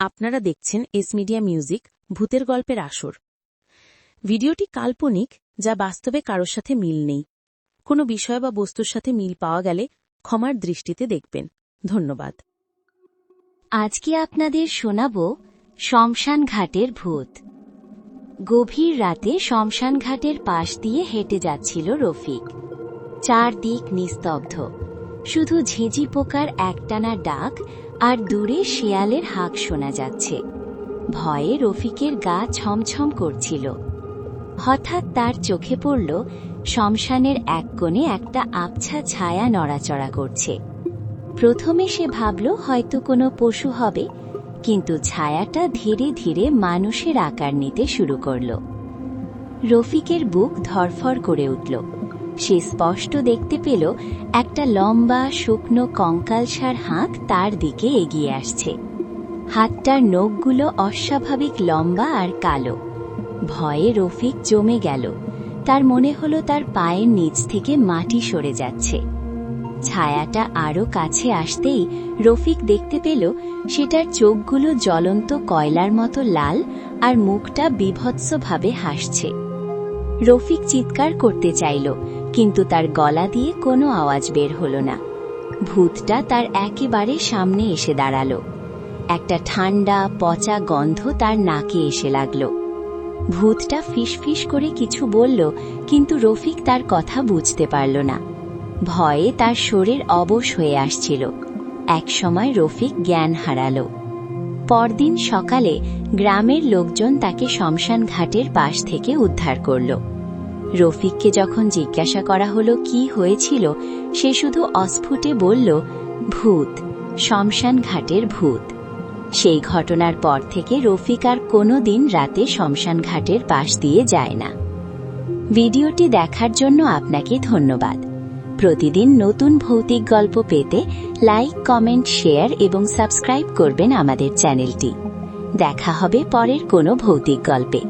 আপনারা দেখছেন S media music ভূতের গল্পের আসর। ভিডিওটি কাল্পনিক, যা বাস্তবে কারোর সাথে মিল নেই। কোনো বিষয় বা বস্তুর সাথে মিল পাওয়া গেলে ক্ষমার দৃষ্টিতে দেখবেন। ধন্যবাদ। আজকে আপনাদের শোনাব শ্মশান ঘাটের ভূত। গভীর রাতে শ্মশান ঘাটের পাশ দিয়ে হেঁটে যাচ্ছিল রফিক। চারদিক নিস্তব্ধ, শুধু ঝিঁঝি পোকার একটানা ডাক আর দূরে শেয়ালের হাঁক শোনা যাচ্ছে। ভয়ে রফিকের গা ছমছম করছিল। হঠাৎ তার চোখে পড়ল শ্মশানের এক কোণে একটা আবছা ছায়া নড়াচড়া করছে। প্রথমে সে ভাবল হয়তো কোনো পশু হবে, কিন্তু ছায়াটা ধীরে ধীরে মানুষের আকার নিতে শুরু করল। রফিকের বুক ধড়ফড় করে উঠল। সে স্পষ্ট দেখতে পেল একটা লম্বা শুকনো কঙ্কালসার হাত তার দিকে এগিয়ে আসছে। হাতটার নখগুলো অস্বাভাবিক লম্বা আর কালো। ভয়ে রফিক জমে গেল। তার মনে হলো তার পায়ের নিচ থেকে মাটি সরে যাচ্ছে। ছায়াটা আরো কাছে আসতেই রফিক দেখতে পেল সেটার চোখগুলো জ্বলন্ত কয়লার মতো লাল আর মুখটা বীভৎসভাবে হাসছে। রফিক চিৎকার করতে চাইল, কিন্তু তার গলা দিয়ে কোনো আওয়াজ বের হলো না। ভূতটা তার একেবারে সামনে এসে দাঁড়ালো। একটা ঠান্ডা পচা গন্ধ তার নাকে এসে লাগল। ভূতটা ফিসফিস করে কিছু বলল, কিন্তু রফিক তার কথা বুঝতে পারল না। ভয়ে তার শরীর অবশ হয়ে আসছিল। একসময় রফিক জ্ঞান হারালো। পরদিন সকালে গ্রামের লোকজন তাকে শ্মশান ঘাটের পাশ থেকে উদ্ধার করল। রফিককে যখন জিজ্ঞাসা করা হলো কি হয়েছিল, সে শুধু অস্ফুটে বলল, ভূত, শ্মশান ঘাটের ভূত। সেই ঘটনার পর থেকে রফিক আর কোনোদিন রাতে শ্মশান ঘাটের পাশ দিয়ে যায় না। ভিডিওটি দেখার জন্য আপনাকে ধন্যবাদ। প্রতিদিন নতুন ভৌতিক গল্প পেতে লাইক, কমেন্ট, শেয়ার এবং সাবস্ক্রাইব করবেন আমাদের চ্যানেলটি। দেখা হবে পরের কোনো ভৌতিক গল্পে।